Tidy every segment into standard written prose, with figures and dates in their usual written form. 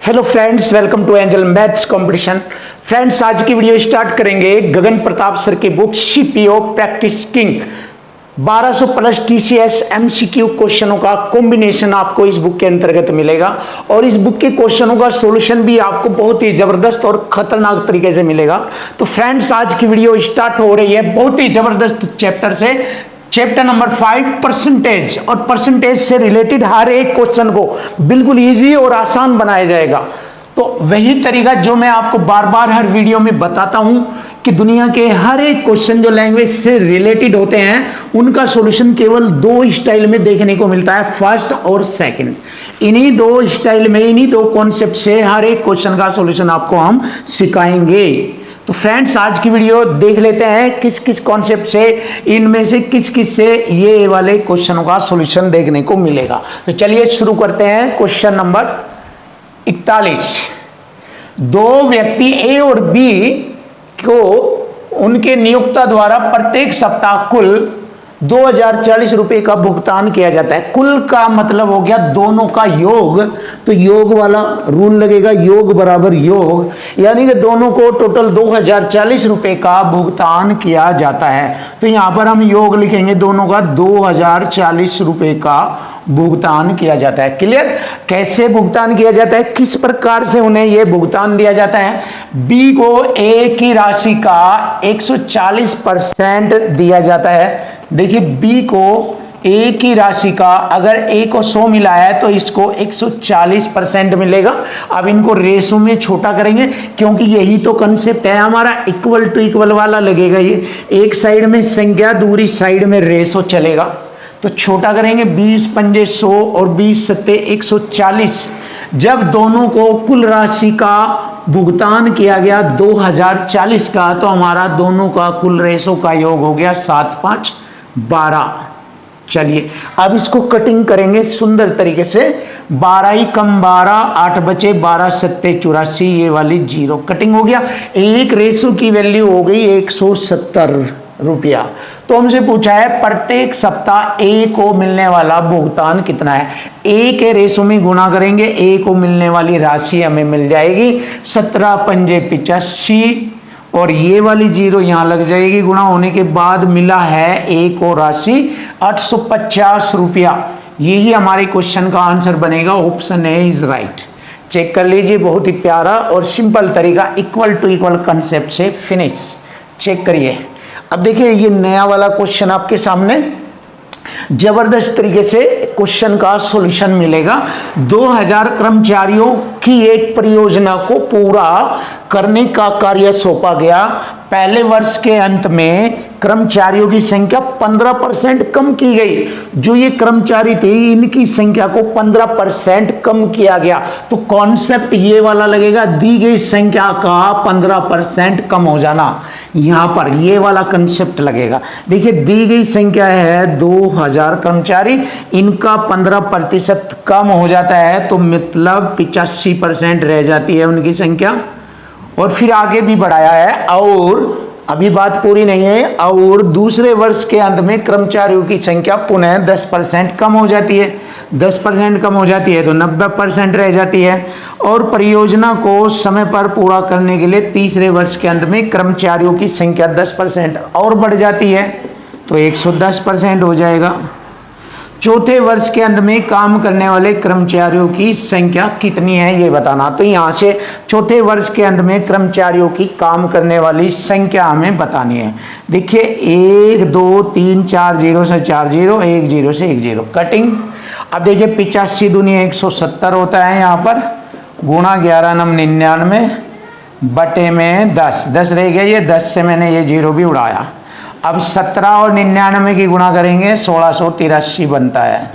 Hello friends, welcome to angel maths competition. Friends, आज की video start करेंगे Gagan Pratap sir की book CPO practice king. 1200 plus TCS MCQ क्वेश्चनों का कॉम्बिनेशन आपको इस बुक के अंतर्गत मिलेगा और इस बुक के क्वेश्चनों का सॉल्यूशन भी आपको बहुत ही जबरदस्त और खतरनाक तरीके से मिलेगा। तो फ्रेंड्स, आज की वीडियो स्टार्ट हो रही है बहुत ही जबरदस्त चैप्टर से, चैप्टर नंबर 5 परसेंटेज। और परसेंटेज से रिलेटेड हर एक क्वेश्चन को बिल्कुल इजी और आसान बनाया जाएगा। तो वही तरीका जो मैं आपको बार बार हर वीडियो में बताता हूं कि दुनिया के हर एक क्वेश्चन जो लैंग्वेज से रिलेटेड होते हैं उनका सॉल्यूशन केवल दो स्टाइल में देखने को मिलता है, फर्स्ट और सेकंड। इन्हीं दो स्टाइल में, इन्हीं दो कॉन्सेप्ट से हर एक क्वेश्चन का सॉल्यूशन आपको हम सिखाएंगे। तो फ्रेंड्स, आज की वीडियो देख लेते हैं किस किस कॉन्सेप्ट से, इनमें से किस किस से ये वाले क्वेश्चनों का सॉल्यूशन देखने को मिलेगा। तो चलिए शुरू करते हैं। Question number 41। दो व्यक्ति ए और बी को उनके नियोक्ता द्वारा प्रत्येक सप्ताह कुल 2040 रुपए का भुगतान किया जाता है। कुल का मतलब हो गया दोनों का योग, तो योग वाला रूल लगेगा, योग बराबर योग, यानी कि दोनों को टोटल 2040 रुपए का भुगतान किया जाता है। तो यहां पर हम योग लिखेंगे, दोनों का 2040 रुपए का भुगतान किया जाता है। क्लियर? कैसे भुगतान किया जाता है, किस प्रकार से उन्हें यह भुगतान दिया जाता है। बी को ए की राशि का 140% दिया जाता है। देखिए, बी को ए की राशि का, अगर ए को 100 मिला है तो इसको 140% मिलेगा। अब इनको रेशो में छोटा करेंगे क्योंकि यही तो कंसेप्ट है हमारा, इक्वल टू इक्वल वाला लगेगा। ये एक साइड में संख्या, दूसरी साइड में रेशो चलेगा। तो छोटा करेंगे, 20 पंजे 100 और 20 सत्ते 140। जब दोनों को कुल राशि का भुगतान किया गया 2040 का, तो हमारा दोनों का कुल रेशो का योग हो गया 7 5 12। चलिए अब इसको कटिंग करेंगे सुंदर तरीके से। 12 ही कम 12, 8 बचे 12 सत्ते 84, ये वाली 0 कटिंग हो गया। एक रेशो की वैल्यू हो गई 170 रुपया। तो हमसे पूछा है प्रत्येक सप्ताह ए को मिलने वाला भुगतान कितना है। ए के रेशो में गुणा करेंगे, ए को मिलने वाली राशि हमें मिल जाएगी 17 पंजे 85 और ये वाली 0 यहां लग जाएगी। गुणा होने के बाद मिला है ए को राशि 850 रुपया। यही हमारे क्वेश्चन का आंसर बनेगा। Option A is right. Check कर लीजिए, बहुत ही प्यारा और सिंपल तरीका, इक्वल टू इक्वल कंसेप्ट से फिनिश। चेक करिए। अब देखिए, ये नया वाला क्वेश्चन आपके सामने जबरदस्त तरीके से क्वेश्चन का सॉल्यूशन मिलेगा। 2000 कर्मचारियों की एक परियोजना को पूरा करने का कार्य सौंपा गया। पहले वर्ष के अंत में कर्मचारियों की संख्या 15% कम की गई। जो ये कर्मचारी थे, इनकी संख्या को 15% कम किया गया। तो कॉन्सेप्ट ये वाला लगेगा, दी गई संख्या का 15% कम हो जाना। यहां पर ये वाला कंसेप्ट लगेगा। देखिए, दी गई संख्या है 2000 कर्मचारी, इनका 15% कम हो जाता है, तो मतलब 85% रह जाती है उनकी संख्या। और फिर आगे भी बढ़ाया है, और अभी बात पूरी नहीं है, और दूसरे वर्ष के अंत में कर्मचारियों की संख्या पुनः 10% कम हो जाती है। 10% कम हो जाती है तो 90% रह जाती है। और परियोजना को समय पर पूरा करने के लिए तीसरे वर्ष के अंत में कर्मचारियों की संख्या 10% और बढ़ जाती है, तो 110% हो जाएगा। चौथे वर्ष के अंत में काम करने वाले कर्मचारियों की संख्या कितनी है ये बताना। तो यहां से चौथे वर्ष के अंत में कर्मचारियों की काम करने वाली संख्या हमें बतानी है। देखिए, 1 2 3 4 0 से 4 0, 1 0 से 1 0 कटिंग। अब देखिए, 85 दूनी 170 होता है, यहाँ पर गुणा 11 नम 99 बटे में 10 रह गया। ये 10 से मैंने ये 0 भी उड़ाया। अब 17 और 99 की गुणा करेंगे, 1683 बनता है।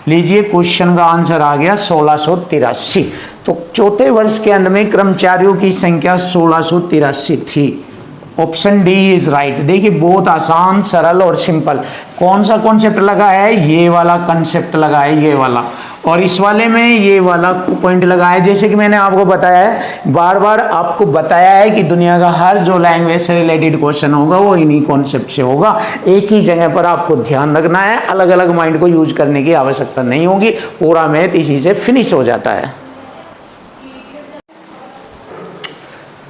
लीजिए, क्वेश्चन का आंसर आ गया 1683। तो चौथे वर्ष के अंत में कर्मचारियों की संख्या 1683 थी। Option D is right. देखिए, बहुत आसान, सरल और सिंपल। कौन सा कॉन्सेप्ट लगा है, ये वाला कॉन्सेप्ट लगा है, ये वाला। और इस वाले में ये वाला पॉइंट लगा है। जैसे कि मैंने आपको बताया है, बार बार आपको बताया है कि दुनिया का हर जो लैंग्वेज से रिलेटेड क्वेश्चन होगा वो इन्हीं कॉन्सेप्ट से होगा। एक ही जगह पर आपको ध्यान रखना है, अलग अलग माइंड को यूज करने की आवश्यकता नहीं होगी। पूरा मैथ इसी से फिनिश हो जाता है।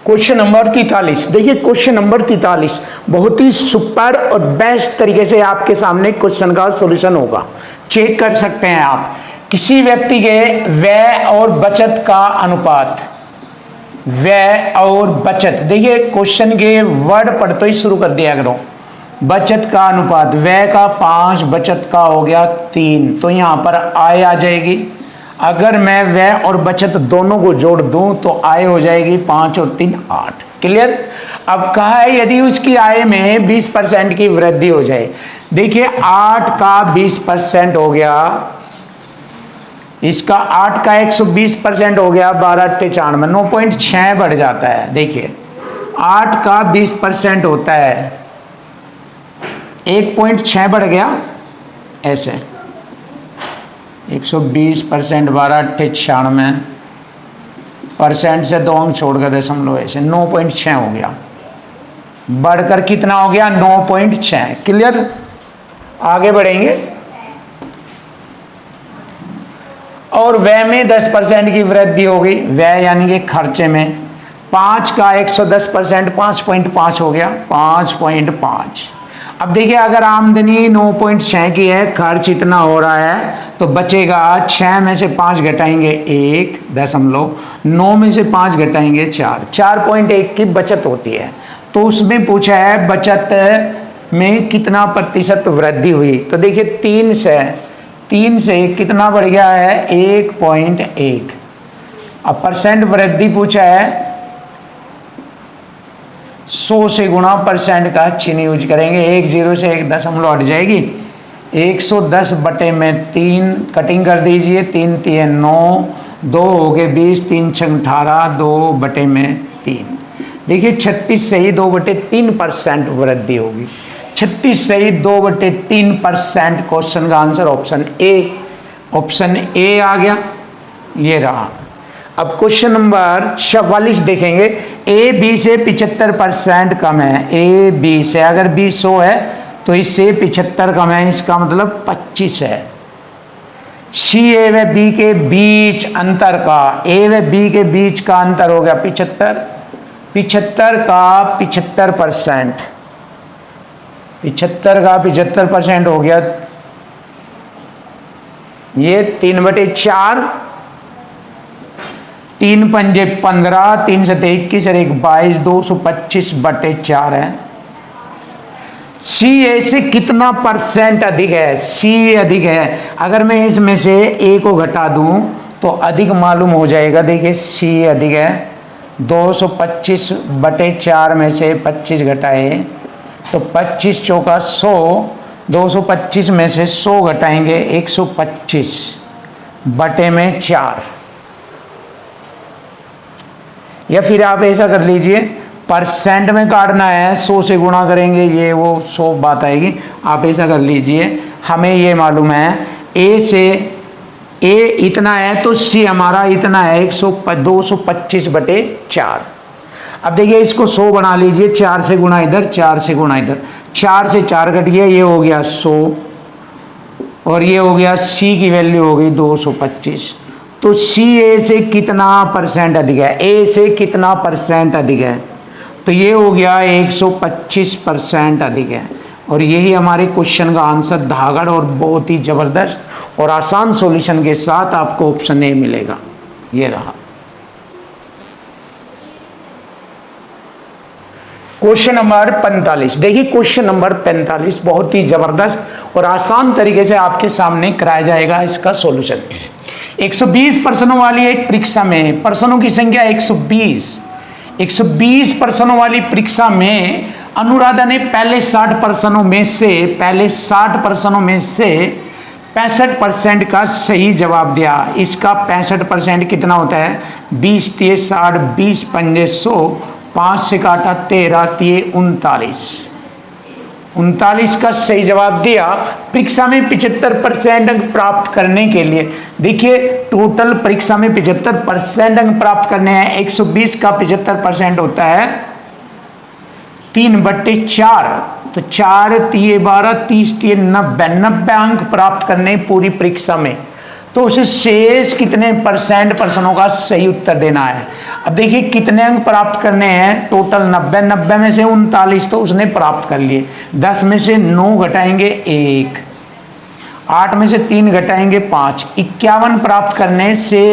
Question number 43। देखिए क्वेश्चन नंबर 43 बहुत ही सुपर और बेस्ट तरीके से आपके सामने क्वेश्चन का सॉल्यूशन होगा। चेक कर सकते हैं आप। किसी व्यक्ति के व्यय और बचत का अनुपात, व्यय और बचत। देखिए क्वेश्चन के वर्ड पढ़ते ही शुरू कर दिया करो। बचत का अनुपात, व्यय का 5, बचत का हो गया 3, तो यहां पर आय आ जाएगी। अगर मैं व्यय और बचत दोनों को जोड़ दूं तो आय हो जाएगी 5 और 3 8। क्लियर। अब कहा है यदि उसकी आय में 20% की वृद्धि हो जाए। देखिए 8 का 20% हो गया, इसका 8 का 120% हो गया, 12 8 94, 9.6 बढ़ जाता है। देखिए 8 का 20% होता है, 1.6 बढ़ गया, ऐसे 120%, 12 8 96 परसेंट से 2 अंक छोड़कर दशमलव, ऐसे 9.6 हो गया। बढ़कर कितना हो गया? 9.6। क्लियर। आगे बढ़ेंगे। और व्यय में 10% की वृद्धि हो गई, व्यय यानी कि खर्चे में। 5 का 110%, 5.5 हो गया, 5.5। अब देखिए अगर आमदनी 9.6 की है, खर्च इतना हो रहा है, तो बचेगा 6 में से 5 घटाएंगे 1 दशमलव, 9 में से 5 घटाएंगे 4, 4.1 की बचत होती है। तो उसमें पूछा है बचत में कितना प्रतिशत वृद्धि हुई। तो देखिए 3 से कितना बढ़ गया है? 1.1। अब परसेंट वृद्धि पूछा है, 100 से गुणा परसेंट का चिन्ह यूज करेंगे। 1 0 से 1 दशमलव हट जाएगी, 110 बटे में 3 कटिंग कर दीजिए, 3 3 9, 2 हो गए 20, 3 6 18, 2 बटे में 3। देखिए 36 से ही 2 बटे 3% वृद्धि होगी। 36 से ही 2 बटे 3%। क्वेश्चन का आंसर ऑप्शन ए आ गया, ये रहा। अब क्वेश्चन नंबर 44 देखेंगे। ए बी से 75% कम है। ए बी से, अगर बी 100 है तो इससे 75 कम है, इसका मतलब 25 है। सी ए व बी के बीच अंतर का, ए व बी के बीच का अंतर हो गया 75, 75 का 75%, 75 का 75% हो गया, ये 3/4, 3 पंजे 15, 3 से 21 और 1 22, 225/4 है। सी ए से कितना परसेंट अधिक है? सी ए अधिक है। अगर मैं इसमें से ए को घटा दूं तो अधिक मालूम हो जाएगा। देखिए सी ए अधिक है, 225/4 में से 25 घटाए तो 25 चौका 100, 225 में से 100 घटाएंगे 125/4। या फिर आप ऐसा कर लीजिए, परसेंट में काटना है, 100 से गुणा करेंगे, ये वो 100 बात आएगी। आप ऐसा कर लीजिए, हमें ये मालूम है ए से ए इतना है तो सी हमारा इतना है 225/4। अब देखिए इसको 100 बना लीजिए, 4 से गुणा इधर, 4 से गुणा इधर, 4 से 4 कट गया, ये हो गया 100 और ये हो गया सी की वैल्यू हो गई 225। तो सी ए से कितना परसेंट अधिक है? ए से कितना परसेंट अधिक है? तो ये हो गया 125% अधिक है। और यही हमारे क्वेश्चन का आंसर धागड़ और बहुत ही जबरदस्त और आसान सॉल्यूशन के साथ आपको ऑप्शन ए मिलेगा। ये रहा क्वेश्चन नंबर 45। देखिए क्वेश्चन नंबर 45 बहुत ही जबरदस्त और आसान तरीके से आपके सामने कराया जाएगा इसका सॉल्यूशन। 120 प्रश्नों वाली एक परीक्षा में, प्रश्नों की संख्या 120 प्रश्नों वाली परीक्षा में अनुराधा ने पहले 60 प्रश्नों में से 65% का सही जवाब दिया। इसका 65% कितना होता है? 20 3 60, 20 पंजे 100, 5 से काटा 13 3 39 का सही जवाब दिया। परीक्षा में 75% अंक प्राप्त करने के लिए, देखिए टोटल परीक्षा में 75% अंक प्राप्त करने हैं। 120 का 75% होता है 3/4, तो 4 3 12, 30 3 90 अंक प्राप्त करने पूरी परीक्षा में। तो तो उसे शेष कितने परसेंट प्रश्नों का सही उत्तर देना है। अब देखिए कितने अंक प्राप्त करने हैं, टोटल 90, 90 में से 39 तो उसने प्राप्त कर लिए, 10 में से 9 घटाएंगे 1, 8 में से 3 घटाएंगे 5, 51 प्राप्त करने से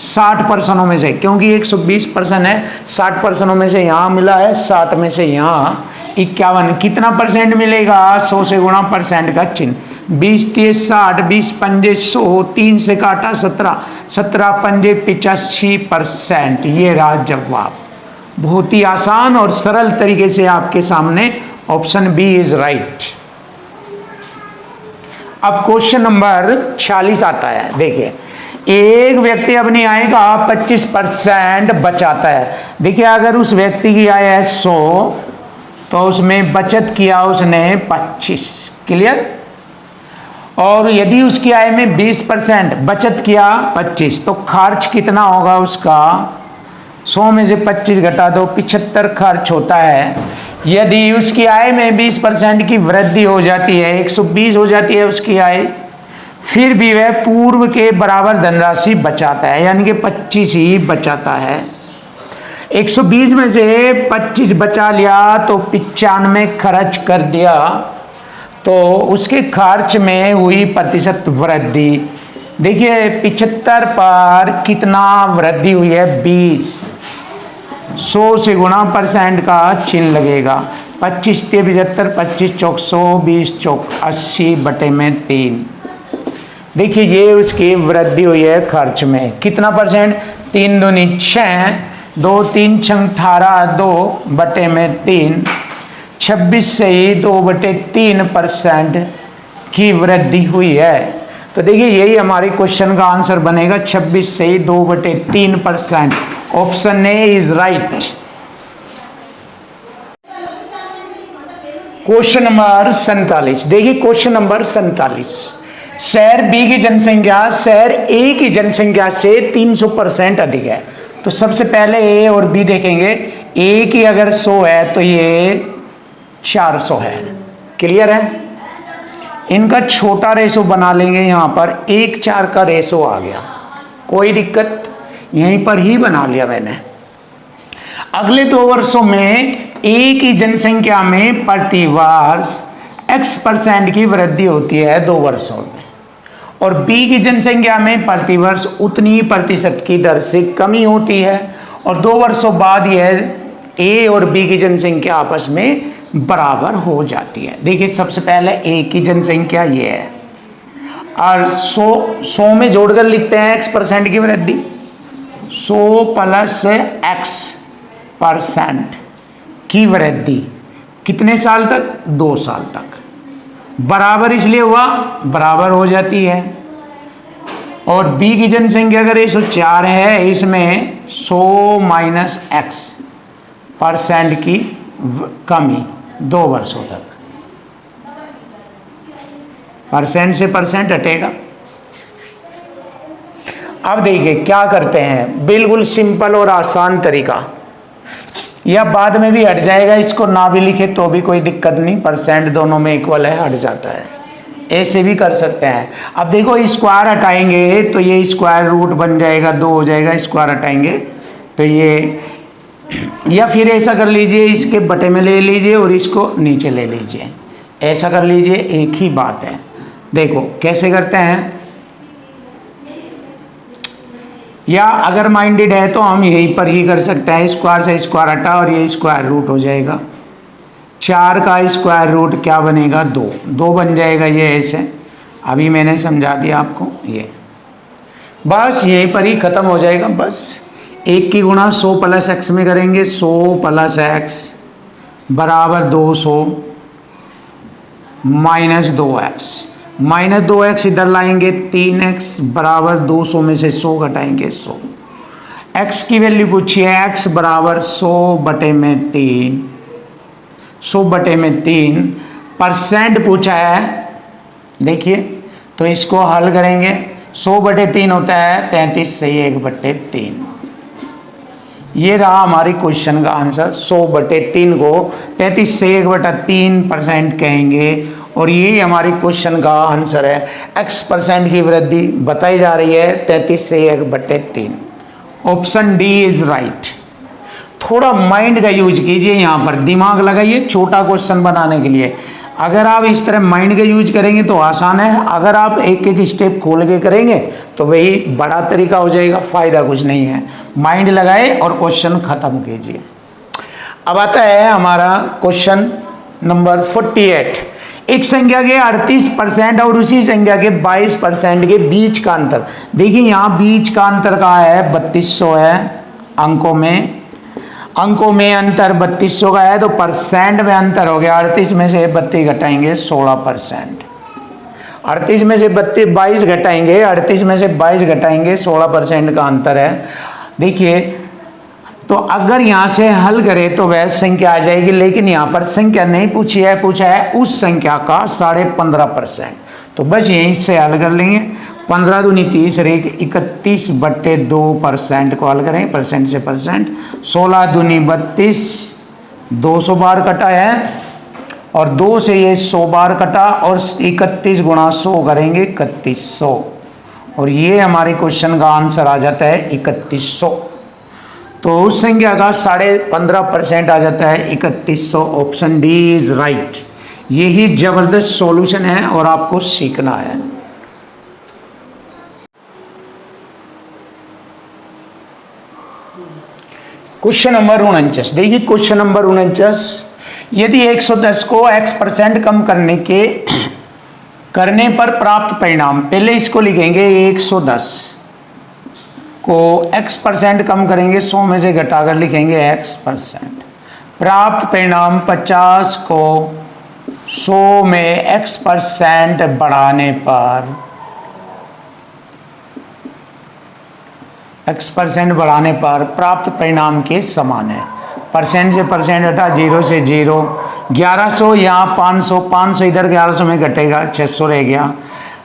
60 प्रश्नों में से, क्योंकि 120 प्रश्न है, 60 प्रश्नों में से यहाँ मिला है, 60 में से यहाँ 51, कितना परसेंट मिलेगा, 100 से गुणा परसेंट का चिन्ह, 20 3 60, 20 पंजे 100, 3 से काटा 17, 17 पंजे 85%। ये रहा जवाब। बहुत ही आसान और सरल तरीके से आपके सामने ऑप्शन बी इज राइट। अब क्वेश्चन नंबर 46 आता है। देखिए, एक व्यक्ति अपनी आय का 25% बचाता है। देखिए, अगर उस व्यक्ति की आय है 100 तो उसमें बचत किया उसने 25, क्लियर। और यदि उसकी आय में 20% बचत किया 25, तो खर्च कितना होगा उसका, 100 में से 25 घटा दो, 75 खर्च होता है। यदि उसकी आय में 20% की वृद्धि हो जाती है, 120 हो जाती है उसकी आय, फिर भी वह पूर्व के बराबर धनराशि बचाता है, यानी कि 25 ही बचाता है। 120 में से 25 बचा लिया तो 95 खर्च कर दिया, तो उसके खर्च में हुई प्रतिशत वृद्धि। देखिए 75 पर कितना वृद्धि हुई है, 20, 100 से गुणा परसेंट का चिन्ह लगेगा, 25 ते 75, 25 चौक 100, 20 चौक 80 बटे में 3। देखिए ये उसकी वृद्धि हुई है खर्च में, कितना परसेंट, 3 दूनी 6, 2 3 6 18, 2 बटे में 3, 26 से ही 2 बटे 3% की वृद्धि हुई है। तो देखिए यही हमारे क्वेश्चन का आंसर बनेगा, 26 से ही 2 बटे 3%। Option A is right. Question number 47। देखिए क्वेश्चन नंबर 47, शहर बी की जनसंख्या शहर ए की जनसंख्या से 300% अधिक है। तो सबसे पहले ए और बी देखेंगे। ए की अगर 100 है तो ये 400 है, क्लियर है। इनका छोटा रेशो बना लेंगे, यहां पर 1:4 का रेशो आ गया, कोई दिक्कत, यहीं पर ही बना लिया मैंने। अगले 2 वर्षों में ए की जनसंख्या में प्रति वर्ष x% की वृद्धि होती है 2 वर्षों में, और बी की जनसंख्या में प्रति वर्ष उतनी प्रतिशत की दर से कमी होती है, और 2 वर्षों बाद यह ए और बी की जनसंख्या आपस में बराबर हो जाती है। देखिए सबसे पहले ए की जनसंख्या ये है, और 100 में जोड़कर लिखते हैं x% की वृद्धि, 100 प्लस x% की वृद्धि कितने साल तक, 2 साल तक। बराबर इसलिए हुआ, बराबर हो जाती है। और बी की जनसंख्या अगर 104 है, इसमें 100 माइनस x% की कमी 2 वर्षों तक, परसेंट से परसेंट हटेगा। अब देखिए क्या करते हैं, बिल्कुल सिंपल और आसान तरीका, यह बाद में भी हट जाएगा, इसको ना भी लिखे तो भी कोई दिक्कत नहीं, परसेंट दोनों में इक्वल है, हट जाता है, ऐसे भी कर सकते हैं। अब देखो स्क्वायर हटाएंगे तो ये स्क्वायर रूट बन जाएगा, 2 हो जाएगा, स्क्वायर हटाएंगे तो ये, या फिर ऐसा कर लीजिए, इसके बटे में ले लीजिए और इसको नीचे ले लीजिए, ऐसा कर लीजिए, एक ही बात है। देखो कैसे करते हैं, या अगर माइंडेड है तो हम यहीं पर ही कर सकते हैं, स्क्वायर से स्क्वायर हटा और ये स्क्वायर रूट हो जाएगा, 4 का स्क्वायर रूट क्या बनेगा, 2 बन जाएगा, ये ऐसे अभी मैंने समझा दिया आपको, ये बस यहीं पर ही खत्म हो जाएगा। बस 1 की गुणा 100 प्लस x में करेंगे, 100 प्लस x बराबर 200 माइनस 2x, माइनस 2x इधर लाएंगे, 3x बराबर 200 में से 100 घटाएंगे 100, x की वैल्यू पूछिए, x बराबर 100 बटे में 3, 100 बटे में 3 परसेंट पूछा है। देखिए तो इसको हल करेंगे, 100 बटे 3 होता है 33 से 1 बटे 3। ये रहा हमारी क्वेश्चन का आंसर। 100 बटे 3 को 33 से 1 बटा 3% कहेंगे और ये हमारी क्वेश्चन का आंसर है। x% की वृद्धि बताई जा रही है 33 से 1/3। Option D is right. थोड़ा माइंड का यूज कीजिए, यहाँ पर दिमाग लगाइए छोटा क्वेश्चन बनाने के लिए। अगर आप इस तरह माइंड का यूज करेंगे तो आसान है, अगर आप एक एक स्टेप खोल के करेंगे तो वही बड़ा तरीका हो जाएगा, फायदा कुछ नहीं है। माइंड लगाए और क्वेश्चन खत्म कीजिए। अब आता है हमारा क्वेश्चन नंबर 48। एक संख्या के 38% और उसी संख्या के 22% के बीच का अंतर। देखिए यहाँ बीच का अंतर कहाँ है, 3200 है। अंकों में अंतर 3200 का है, तो परसेंट में अंतर हो गया। 38 में से 32 घटाएंगे 16%। 38 में से 22 घटाएंगे, 38 में से 22 घटाएंगे 16% का अंतर है। देखिए तो अगर यहाँ से हल करें तो वह संख्या आ जाएगी, लेकिन यहाँ पर संख्या नहीं पूछी है, पूछा है उस संख्या का 15.5%। तो बस यहीं से हल कर लेंगे। 15 दूनी 30 रेख 31/2% को हल करें, परसेंट से परसेंट। 16 दूनी 32, 200 बार कटा है और 2 से ये 100 बार कटा, और 31 गुणा 100 करेंगे 3100, और ये हमारे क्वेश्चन का आंसर आ जाता है 3100। तो उस संख्या का 15.5% आ जाता है 3100। Option D is right. यही जबरदस्त सॉल्यूशन है और आपको सीखना है। Question number 49। देखिए क्वेश्चन नंबर 49, यदि 110 को x% कम करने पर प्राप्त परिणाम, पहले इसको लिखेंगे 110 को x% कम करेंगे, 100 में से घटाकर लिखेंगे x%। प्राप्त परिणाम 50 को 100 में x% बढ़ाने पर, x% बढ़ाने पर प्राप्त परिणाम के समान है। परसेंट से परसेंट हटा, 0 से 0। 1100 यहाँ 500, 500 इधर 1100 में घटेगा, 600 रह गया।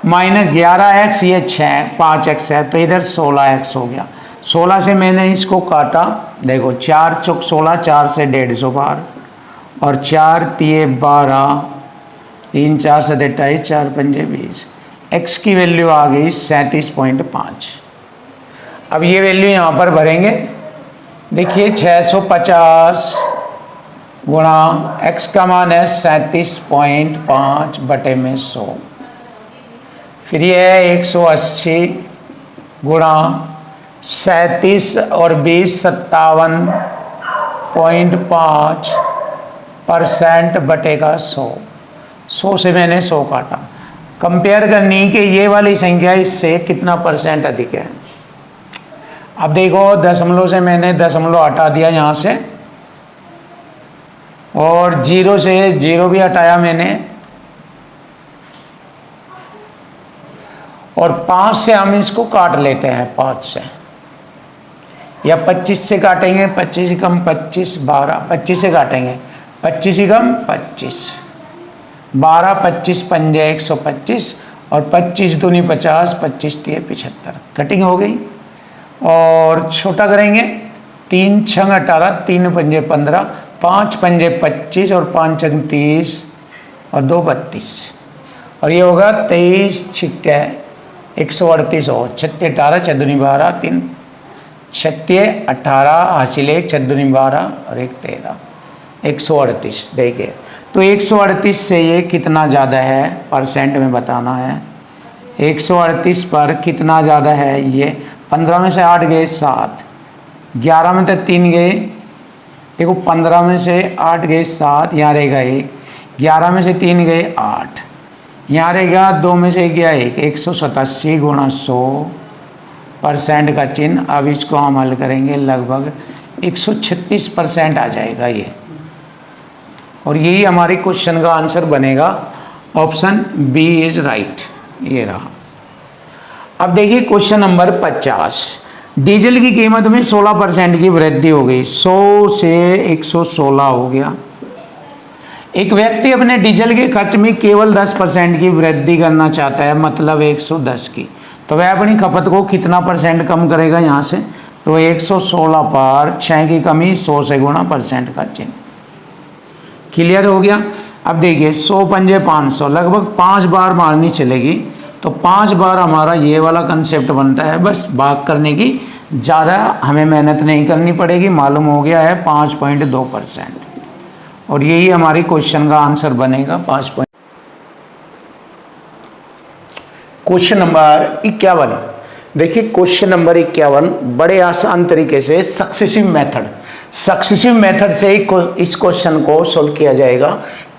माइनस 11x, ये 5x है, तो इधर 16x हो गया। 16 से मैंने इसको काटा, देखो 4 चौक 16, 4 से 150 बार, और 4 तिये 12, 3 4 से 28, 4 पंजे 20। x की वैल्यू आ गई 37.5। अब ये वैल्यू यहाँ पर भरेंगे। देखिए 650 गुणा x का मान है 37.5/100, फिर ये है 180 गुणा 37 और 20 57.5%/100। 100 से मैंने 100 काटा। कंपेयर करनी कि ये वाली संख्या इससे कितना परसेंट अधिक है। अब देखो दशमलव से मैंने दशमलव हटा दिया यहाँ से, और 0 से 0 भी हटाया मैंने, और 5 से हम इसको काट लेते हैं, 5 से या 25 से काटेंगे। 25 कम 25, 12, 25 से काटेंगे, 25 कम 25, 12, 25 पंजे 125, और 25 दूनी 50, 25 तिये 75। कटिंग हो गई। और छोटा करेंगे, 3 छंग 18, 3 पंजे 15, 5 पंजे 25, और 5 छंग 30, और 2 32, और ये होगा 23 छिक्के 138 हो। 36 18, 6 दूनी 12, 3 36 18, हासिल 1, 6 दूनी 12, और 1 13, 138। देखिए तो 138 से ये कितना ज़्यादा है, परसेंट में बताना है। 138 पर कितना ज़्यादा है ये। 15 में से 8 गए 7, 11 में तो 3 गए, देखो 15 में से 8 गए 7, यहाँ रहेगा 1, 11 में से 3 गए 8, यहाँ रहेगा 2 में से गया 1, 187 गुणा 100% का चिन्ह। अब इसको हम हल करेंगे, लगभग 136% आ जाएगा ये, और यही हमारे क्वेश्चन का आंसर बनेगा। Option B is right. ये रहा। अब देखिए क्वेश्चन नंबर 50। डीजल की कीमत में 16% की वृद्धि हो गई, 100 से 116 हो गया। एक व्यक्ति अपने डीजल के खर्च में केवल 10% की वृद्धि करना चाहता है, मतलब 110 की, तो वह अपनी खपत को कितना परसेंट कम करेगा यहाँ से। तो 116 पर 6 की कमी 100 से गुणा परसेंट का चिन्ह। क्लियर हो गया। अब देखिए 100 पंजे 500, लगभग 5 बार मारनी चलेगी, तो 5 बार हमारा ये वाला कंसेप्ट बनता है। बस भाग करने की ज़्यादा हमें मेहनत नहीं करनी पड़ेगी, मालूम हो गया है 5.2%, और यही हमारी क्वेश्चन का आंसर बनेगा 5 पॉइंट। क्वेश्चन नंबर 51, देखिए क्वेश्चन नंबर 51 बड़े आसान तरीके से सक्सेसिव मेथड से इस क्वेश्चन को सोल्व किया जाएगा।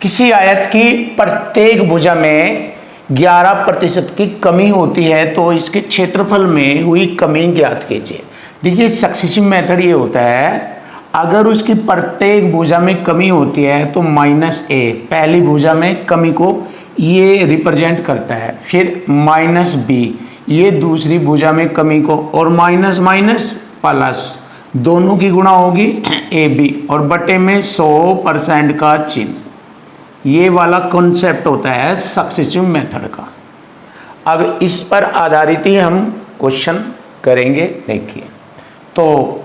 किसी आयत की प्रत्येक भुजा में 11% की कमी होती है, तो इसके क्षेत्रफल में हुई कमी ज्ञात कीजिए। देखिए सक्सेसिव मेथड ये होता है, अगर उसकी प्रत्येक भुजा में कमी होती है तो -a पहली भुजा में कमी को ये रिप्रेजेंट करता है, फिर -b ये दूसरी भुजा में कमी को, और माइनस माइनस प्लस दोनों की गुणा होगी ab, और बटे में 100% का चिन्ह। ये वाला कॉन्सेप्ट होता है सक्सेसिव मेथड का। अब इस पर आधारित ही हम क्वेश्चन करेंगे। देखिए, तो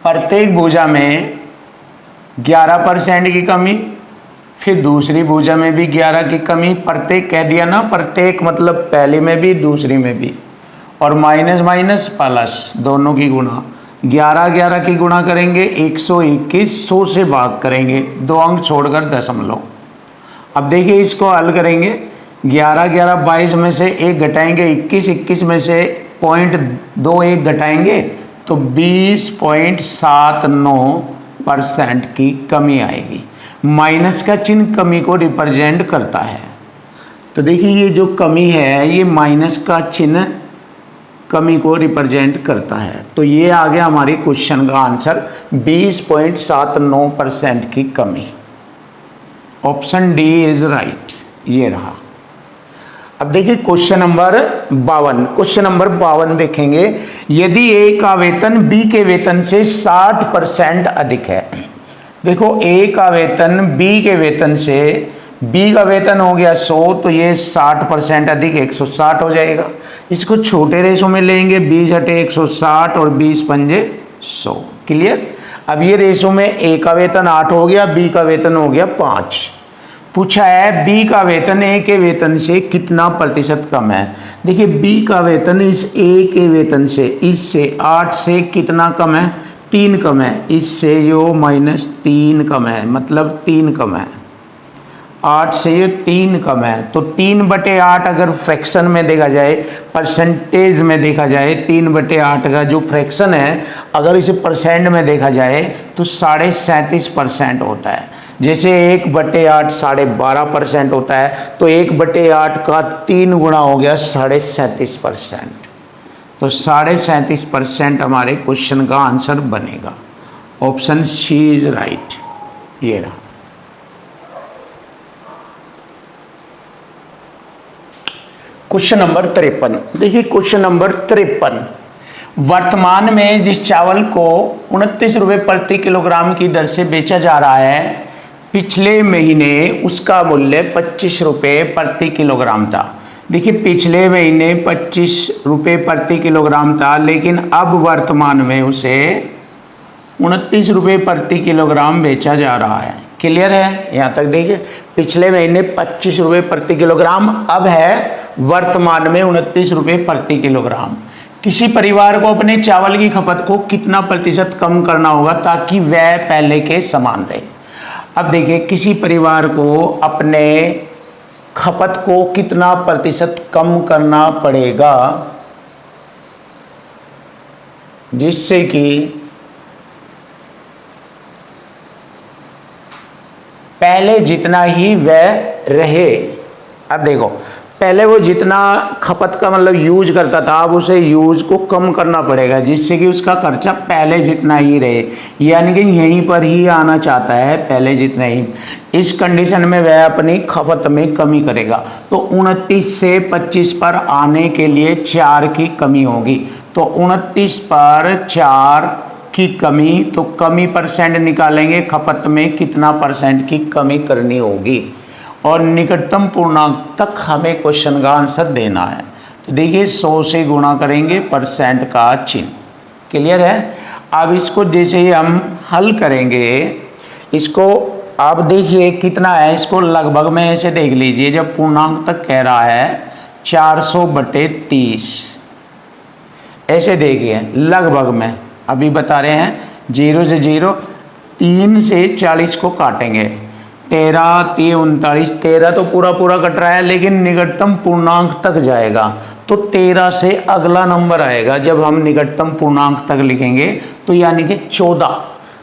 प्रत्येक भुजा में 11% की कमी, फिर दूसरी भुजा में भी 11 की कमी, प्रत्येक कह दिया ना, प्रत्येक मतलब पहली में भी दूसरी में भी, और माइनस माइनस प्लस दोनों की गुणा, 11 की गुणा करेंगे 121, 100 से भाग करेंगे, 2 अंक छोड़कर दशमलव। अब देखिए इसको हल करेंगे, 11 22 में से 1 घटाएंगे 21 में से 0.21 घटाएंगे तो 20.79% की कमी आएगी। माइनस का चिन्ह कमी को रिप्रेजेंट करता है, तो देखिए ये जो कमी है ये माइनस का चिन्ह कमी को रिप्रेजेंट करता है। तो ये आ गया हमारी क्वेश्चन का आंसर, 20.79% की कमी। ऑप्शन डी इज राइट, ये रहा। अब देखिए क्वेश्चन नंबर 52 देखेंगे, यदि ए का वेतन बी के वेतन से 60% अधिक है। देखो ए का वेतन बी के वेतन से, बी का वेतन हो गया 100, तो ये 60% अधिक 160 हो जाएगा। इसको छोटे रेशो में लेंगे, 20 हटे 160 और 20 पंजे 100। क्लियर। अब ये रेशो में ए का वेतन 8 हो गया, बी का वेतन हो गया 5। पूछा है बी का वेतन ए के वेतन से कितना प्रतिशत कम है। देखिए बी का वेतन इस ए के वेतन से, इससे 8 से कितना कम है, 3 कम है, इससे जो -3 कम है, मतलब 3 कम है, 8 से ये 3 कम है। तो 3/8 अगर फ्रैक्शन में देखा जाए, परसेंटेज में देखा जाए, 3/8 का जो फ्रैक्शन है अगर इसे परसेंट में देखा जाए तो 37.5% होता है। जैसे 1/8 12.5% होता है, तो 1/8 का 3 गुना हो गया 37.5%। तो 37.5% हमारे क्वेश्चन का आंसर बनेगा। ऑप्शन सी इज राइट, ये रहा। क्वेश्चन नंबर 53, देखिए क्वेश्चन नंबर 53, वर्तमान में जिस चावल को 29 रुपये प्रति किलोग्राम की दर से बेचा जा रहा है, पिछले महीने उसका मूल्य 25 रुपये प्रति किलोग्राम था। देखिए पिछले महीने 25 रुपये प्रति किलोग्राम था, लेकिन अब वर्तमान में उसे 29 रुपये प्रति किलोग्राम बेचा जा रहा है। क्लियर है यहाँ तक। देखिए पिछले महीने 25 रुपये प्रति किलोग्राम, अब है वर्तमान में 29 रुपये प्रति किलोग्राम। किसी परिवार को अपने चावल की खपत को कितना प्रतिशत कम करना होगा ताकि वह पहले के समान रहे। अब देखिए किसी परिवार को अपने खपत को कितना प्रतिशत कम करना पड़ेगा जिससे कि पहले जितना ही वह रहे। अब देखो पहले वो जितना खपत का मतलब यूज करता था, अब उसे यूज को कम करना पड़ेगा जिससे कि उसका खर्चा पहले जितना ही रहे, यानी कि यहीं पर ही आना चाहता है, पहले जितना ही। इस कंडीशन में वह अपनी खपत में कमी करेगा। तो 29 से 25 पर आने के लिए 4 की कमी होगी। तो 29 पर 4 की कमी, तो कमी परसेंट निकालेंगे, खपत में कितना परसेंट की कमी करनी होगी और निकटतम पूर्णांक तक हमें क्वेश्चन का आंसर देना है। तो देखिए 100 से गुणा करेंगे परसेंट का चिन्ह। क्लियर है। अब इसको जैसे ही हम हल करेंगे, इसको अब देखिए कितना है, इसको लगभग में ऐसे देख लीजिए, जब पूर्णांक तक कह रहा है 400/30, ऐसे देखिए लगभग में अभी बता रहे हैं 0 से 0, 3 से 40 को काटेंगे, 13 3 39, 13 तो पूरा पूरा कट रहा है, लेकिन निकटतम पूर्णांक तक जाएगा तो 13 से अगला नंबर आएगा। जब हम निकटतम पूर्णांक तक लिखेंगे तो यानी कि 14,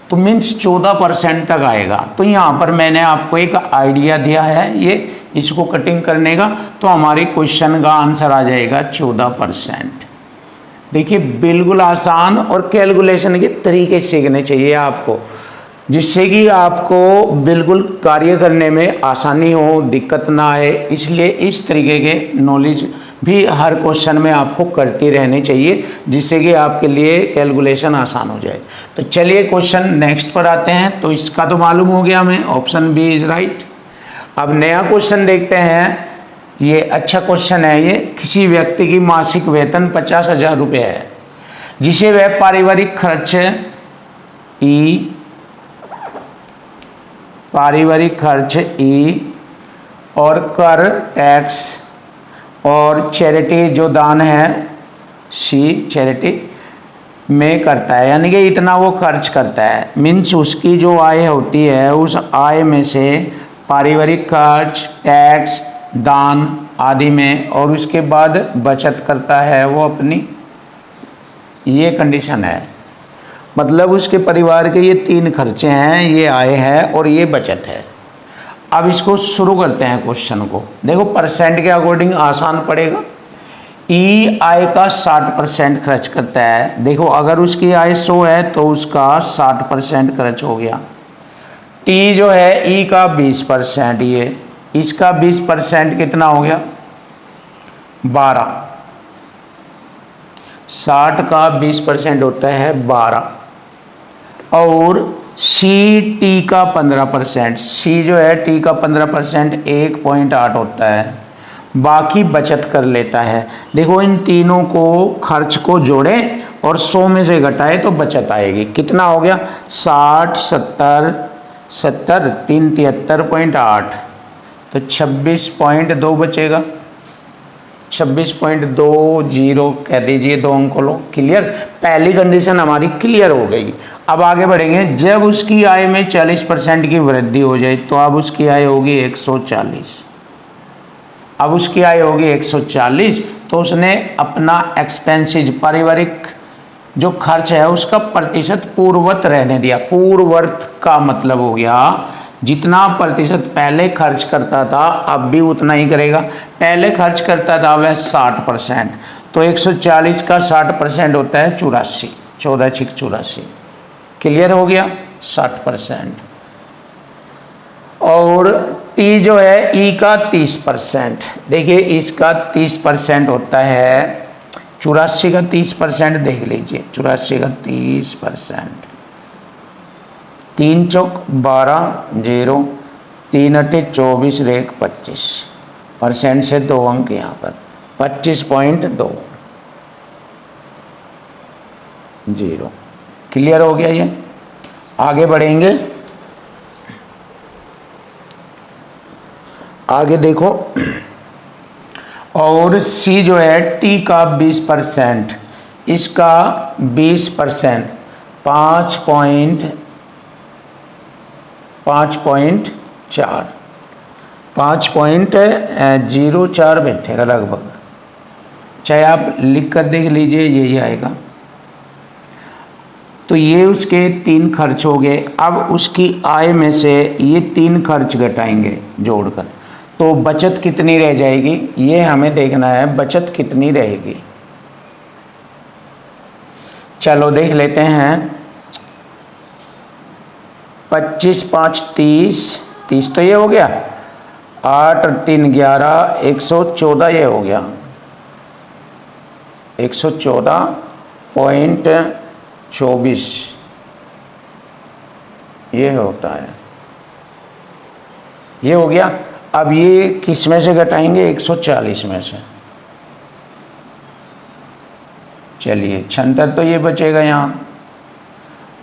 तो मीन्स 14% तक आएगा। तो यहाँ पर मैंने आपको एक आइडिया दिया है, ये इसको कटिंग करने का, तो हमारे क्वेश्चन का आंसर आ जाएगा 14%। देखिए बिल्कुल आसान और कैलकुलेशन के तरीके सीखने चाहिए आपको, जिससे कि आपको बिल्कुल कार्य करने में आसानी हो, दिक्कत ना आए। इसलिए इस तरीके के नॉलेज भी हर क्वेश्चन में आपको करती रहनी चाहिए, जिससे कि आपके लिए कैलकुलेशन आसान हो जाए। तो चलिए क्वेश्चन नेक्स्ट पर आते हैं। तो इसका तो मालूम हो गया हमें, ऑप्शन बी इज राइट। अब नया क्वेश्चन देखते हैं। ये अच्छा क्वेश्चन है। ये किसी व्यक्ति की मासिक वेतन 50,000 रुपये है, जिसे वह पारिवारिक खर्च ई और कर, टैक्स और चैरिटी जो दान है सी, चैरिटी में करता है, यानी कि इतना वो खर्च करता है। मीन्स उसकी जो आय होती है, उस आय में से पारिवारिक खर्च, टैक्स, दान आदि में, और उसके बाद बचत करता है वो अपनी, ये कंडीशन है। मतलब उसके परिवार के ये 3 खर्चे हैं, ये आय है और ये बचत है। अब इसको शुरू करते हैं क्वेश्चन को। देखो परसेंट के अकॉर्डिंग आसान पड़ेगा। ई आय का 60% खर्च करता है। देखो अगर उसकी आय 100 है तो उसका 60% खर्च हो गया। टी जो है ई का 20%, ये इसका 20% कितना हो गया 12। 60 का 20% होता है 12। और सी टी का 15%, सी जो है टी का 15% 1.8 होता है। बाकी बचत कर लेता है। देखो इन तीनों को खर्च को जोड़ें और 100 में से घटाए तो बचत आएगी। कितना हो गया 60 70 70 3 73.8, तो 26.2 बचेगा। 26.20 कह दीजिए, 2 अंक लो। क्लियर, पहली कंडीशन हमारी क्लियर हो गई। अब आगे बढ़ेंगे। जब उसकी आय में 40% की वृद्धि हो जाए तो अब उसकी आय होगी 140। अब उसकी आय होगी 140, तो उसने अपना एक्सपेंसेस, पारिवारिक जो खर्च है उसका प्रतिशत पूर्ववत रहने दिया। पूर्ववर्त का मतलब हो गया जितना प्रतिशत पहले खर्च करता था अब भी उतना ही करेगा। पहले खर्च करता था वह 60%, तो 140 का 60% होता है 84, 14 6 84। क्लियर हो गया 60%। और टी जो है ई का 30%, देखिए इसका 30% होता है। 84 का 30% देख लीजिए, 84 का 30%, 3 चौक 12 0, 3 अट्ठे 24 रेख 25% से 2 अंक यहाँ पर 25.20। क्लियर हो गया ये। आगे बढ़ेंगे। आगे देखो। और सी जो है टी का 20%, इसका 20% 5.4 5.04 बैठेगा लगभग। चाहे आप लिख कर देख लीजिए, यही आएगा। तो ये उसके 3 खर्च हो गए। अब उसकी आय में से ये 3 खर्च घटाएंगे जोड़कर, तो बचत कितनी रह जाएगी ये हमें देखना है। बचत कितनी रहेगी, चलो देख लेते हैं। 25 5 30, 30 तो ये हो गया। 8 और 3 11, 114 ये हो गया। 114.24 ये होता है, ये हो गया। अब ये किस में से घटाएंगे 140 में से। चलिए 76 तो ये बचेगा यहाँ,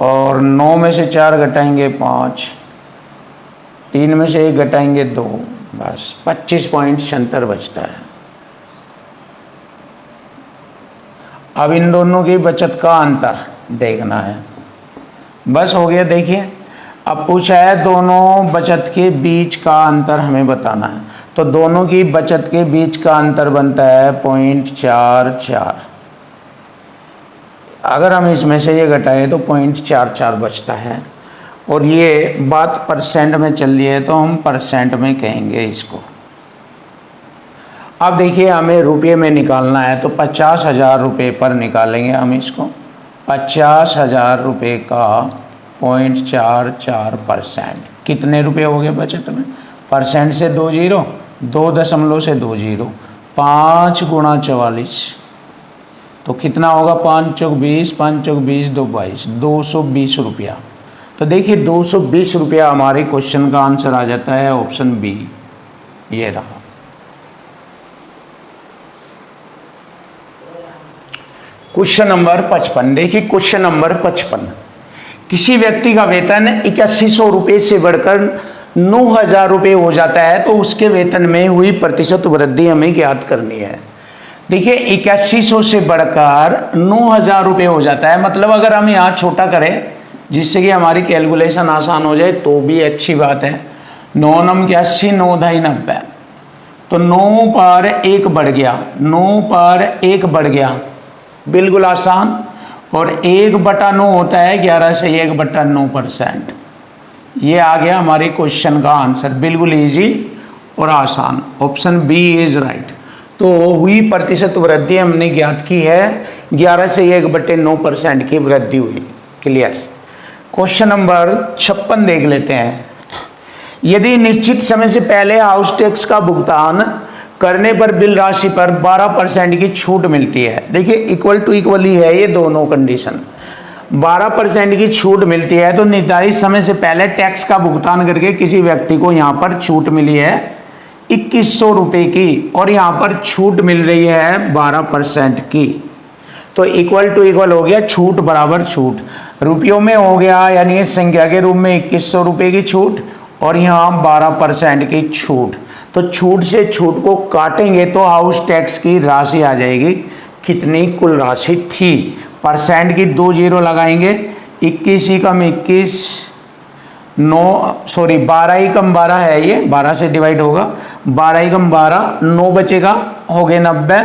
और 9 में से 4 घटाएंगे 5, 3 में से 1 घटाएंगे 2, बस 25.76 बचता है। अब इन दोनों की बचत का अंतर देखना है। बस हो गया। देखिए अब पूछा है दोनों बचत के बीच का अंतर हमें बताना है, तो दोनों की बचत के बीच का अंतर बनता है 0.44। अगर हम इसमें से ये घटाए तो 0.44 बचता है। और ये बात परसेंट में चल रही है तो हम परसेंट में कहेंगे इसको। अब देखिए हमें रुपये में निकालना है तो 50,000 रुपये पर निकालेंगे हम इसको। 50,000 रुपये का 0.44% कितने रुपये हो गए बचत में? परसेंट से 2 जीरो, 2 दशमलव से 2 जीरो, 5 गुणा 44 तो कितना होगा? 5 चौक 20, 5 चौक 20, 2 22, 220 रुपया। तो देखिए 220 रुपया हमारे क्वेश्चन का आंसर आ जाता है ऑप्शन बी, ये रहा। Question number 55। देखिए क्वेश्चन नंबर 55, किसी व्यक्ति का वेतन 8100 रुपये से बढ़कर 9000 रुपये हो जाता है तो उसके वेतन में हुई प्रतिशत वृद्धि हमें ज्ञात करनी है। देखिए 8100 से बढ़कर 9000 रुपये हो जाता है, मतलब अगर हम यहाँ छोटा करें जिससे कि हमारी कैलकुलेशन आसान हो जाए तो भी अच्छी बात है। 9 नम 81, 9 ढाई 90, तो 9 पर 1 बढ़ गया, 9 पर 1 बढ़ गया, बिल्कुल आसान। और 1/9 होता है 11 से 1/9%। ये आ गया हमारे क्वेश्चन का आंसर, बिल्कुल इजी और आसान। Option B is right. तो हुई प्रतिशत वृद्धि हमने ज्ञात की है, 11 से 1/9% की वृद्धि हुई। क्लियर। क्वेश्चन नंबर 56 देख लेते हैं। यदि निश्चित समय से पहले हाउस टैक्स का भुगतान करने पर बिल राशि पर 12% की छूट मिलती है। देखिए इक्वल टू इक्वल ही है ये दोनों कंडीशन। 12% की छूट मिलती है तो निर्धारित समय से पहले टैक्स का भुगतान करके किसी व्यक्ति को यहाँ पर छूट मिली है 2100 रुपये की, और यहाँ पर छूट मिल रही है 12% की। तो इक्वल टू इक्वल हो गया, छूट बराबर छूट। रुपयों में हो गया यानी संख्या के रूप में 2100 रुपये की छूट और यहाँ 12% की छूट। तो छूट से छूट को काटेंगे तो हाउस टैक्स की राशि आ जाएगी। कितनी कुल राशि थी? परसेंट की 2 जीरो लगाएंगे, 21 ही कम 21, 12 ही कम 12 है, ये 12 से डिवाइड होगा, 12 ही कम 12, 9 बचेगा, हो गए 90,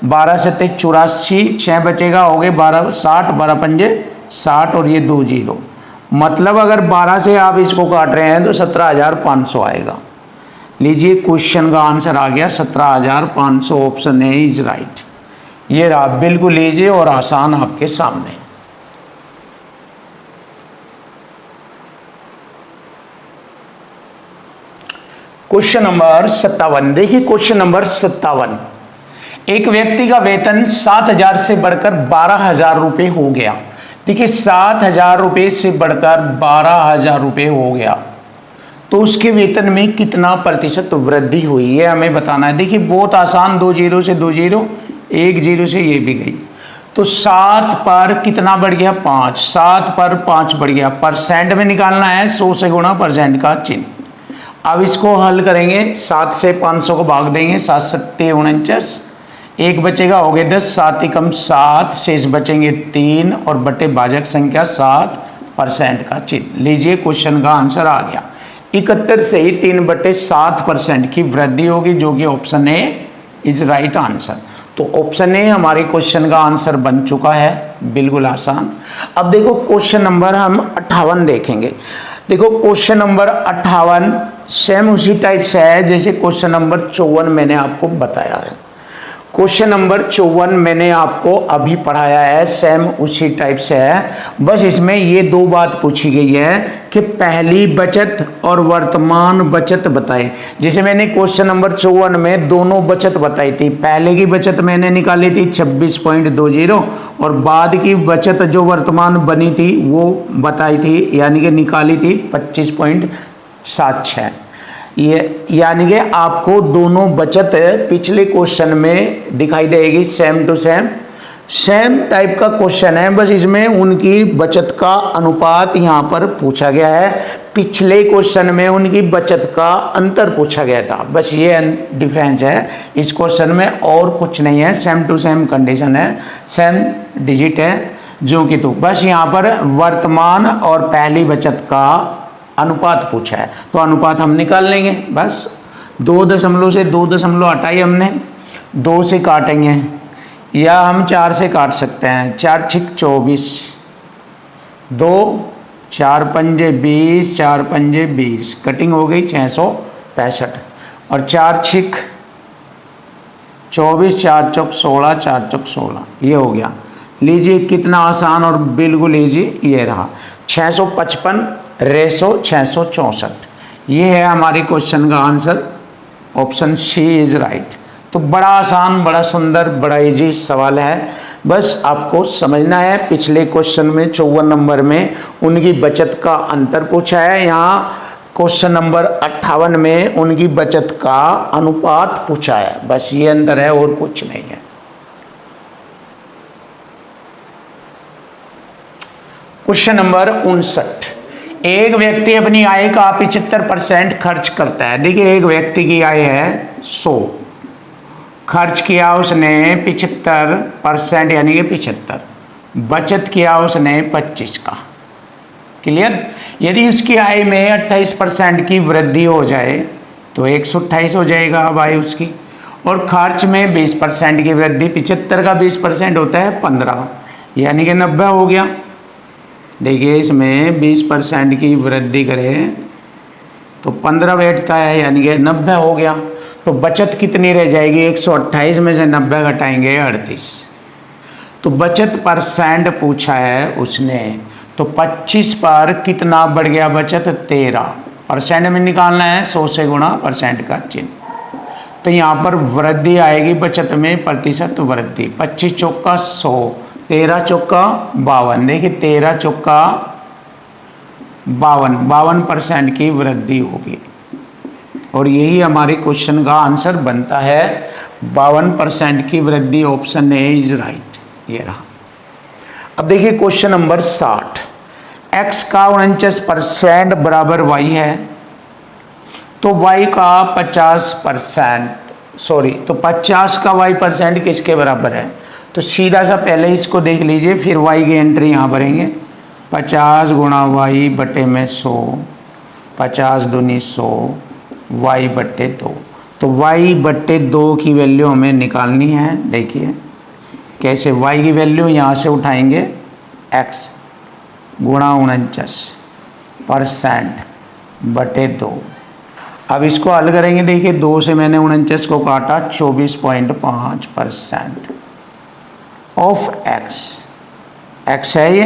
12 से 84, 6 बचेगा, हो गए 12, 60, 12 पंजे 60 और ये 2 जीरो। मतलब अगर 12 से आप इसको काट रहे हैं तो 17,500 आएगा। लीजिए क्वेश्चन का आंसर आ गया 17,500। Option A is right. ये रहा, बिल्कुल लीजिए और आसान आपके सामने। Question number 57। देखिए क्वेश्चन नंबर 57, एक व्यक्ति का वेतन 7,000 से बढ़कर 12,000 रुपये हो गया। देखिए 7,000 रुपये से बढ़कर 12,000 रुपये हो गया तो उसके वेतन में कितना प्रतिशत वृद्धि हुई है हमें बताना है। देखिए बहुत आसान, 2 जीरो से 2 जीरो, 1 जीरो से ये भी गई, तो 7 पर कितना बढ़ गया? 5, 7 पर 5 बढ़ गया। परसेंट में निकालना है, 100 से गुणा परसेंट का चिन्ह। अब इसको हल करेंगे, 7 से 500 को भाग देंगे, 7 सत्ते 49, 1 बचेगा, हो गए 10, 7 ही कम 7, शेष बचेंगे 3 और बटे भाजक संख्या 7% का चिन्ह। लीजिए क्वेश्चन का आंसर आ गया 71 से ही 3/7% की वृद्धि होगी, जो कि option A is right answer. तो ऑप्शन ए हमारे क्वेश्चन का आंसर बन चुका है, बिल्कुल आसान। अब देखो क्वेश्चन नंबर हम 58 देखेंगे। देखो क्वेश्चन नंबर 58 सेम उसी टाइप से है जैसे क्वेश्चन नंबर 54 मैंने आपको बताया है। क्वेश्चन नंबर 54 मैंने आपको अभी पढ़ाया है, सेम उसी टाइप से है। बस इसमें ये 2 बात पूछी गई है कि पहली बचत और वर्तमान बचत बताए। जैसे मैंने क्वेश्चन नंबर 54 में दोनों बचत बताई थी। पहले की बचत मैंने निकाली थी 26.20 और बाद की बचत जो वर्तमान बनी थी वो बताई थी, यानी कि निकाली थी 25.76। ये यानी कि आपको दोनों बचत पिछले क्वेश्चन में दिखाई देगी same to same. Same type का क्वेश्चन है, बस इसमें उनकी बचत का अनुपात यहाँ पर पूछा गया है। पिछले क्वेश्चन में उनकी बचत का अंतर पूछा गया था, बस ये डिफरेंस है इस क्वेश्चन में, और कुछ नहीं है। सेम टू सेम कंडीशन है, सेम डिजिट है जो कि तो बस यहाँ पर वर्तमान और पहली बचत का अनुपात पूछा है, तो अनुपात हम निकाल लेंगे। बस 2 से 2 हटाई हमने, 2 से काटेंगे या हम 4 से काट सकते हैं। 4 छिक 24, 2 4 पंजे 20, 4 पंजे 20, कटिंग हो गई 665, और 4 छिक 24, 4 चौक 16, 4 चौक 16, ये हो गया। लीजिए कितना आसान और बिल्कुल लीजिए, ये रहा 655 रेशो 664, ये है हमारे क्वेश्चन का answer. Option C is right. तो बड़ा आसान, बड़ा सुंदर, बड़ा इजी सवाल है, बस आपको समझना है। पिछले क्वेश्चन में 54 नंबर में उनकी बचत का अंतर पूछा है, यहाँ क्वेश्चन नंबर 58 में उनकी बचत का अनुपात पूछा है, बस ये अंतर है और कुछ नहीं है। क्वेश्चन नंबर 59, एक व्यक्ति अपनी आय का 75% खर्च करता है। देखिए एक व्यक्ति की आय है 100, खर्च किया उसने 75% यानी कि 75, बचत किया उसने 25 का। क्लियर? यदि उसकी आय में 28% की वृद्धि हो जाए तो 128 हो जाएगा अब आय उसकी, और खर्च में 20% की वृद्धि, 75 का 20% होता है 15, यानी कि 90 हो गया। देखिए इसमें 20% की वृद्धि करें तो 15 बैठता है, यानी कि 90 हो गया। तो बचत कितनी रह जाएगी? 128 में से 90 घटाएंगे 38। तो बचत परसेंट पूछा है उसने, तो 25 पर कितना बढ़ गया बचत? 13 परसेंट में निकालना है, 100 से गुणा परसेंट का चिन्ह। तो यहाँ पर वृद्धि आएगी बचत में, प्रतिशत वृद्धि। 25 चौका 100, 13 चौका 52, देखिए 13 चौका 52, 52% की वृद्धि होगी, और यही हमारे क्वेश्चन का आंसर बनता है। 52% की वृद्धि, ऑप्शन ए इज राइट, ये रहा। अब देखिए क्वेश्चन नंबर 60, x का 49% बराबर y है, तो y का 50%, सॉरी, तो 50 का y परसेंट किसके बराबर है? तो सीधा सा पहले इसको देख लीजिए, फिर y की एंट्री यहाँ भरेंगे। 50 गुणा y बटे में 100, 50 दूनी 100, y बटे 2। तो y बटे 2 की वैल्यू हमें निकालनी है। देखिए कैसे, y की वैल्यू यहाँ से उठाएंगे, x गुणा 49% बटे 2। अब इसको हल करेंगे। देखिए 2 से मैंने 49 को काटा, 24.5% ऑफ x है ये,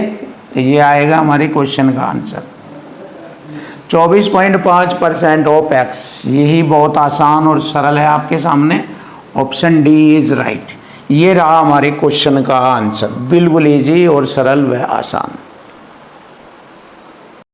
तो ये आएगा हमारे क्वेश्चन का आंसर। 24.5% ऑफ x, यही बहुत आसान और सरल है आपके सामने। Option D is right. ये रहा हमारे क्वेश्चन का आंसर, बिल्कुल इजी और सरल व आसान।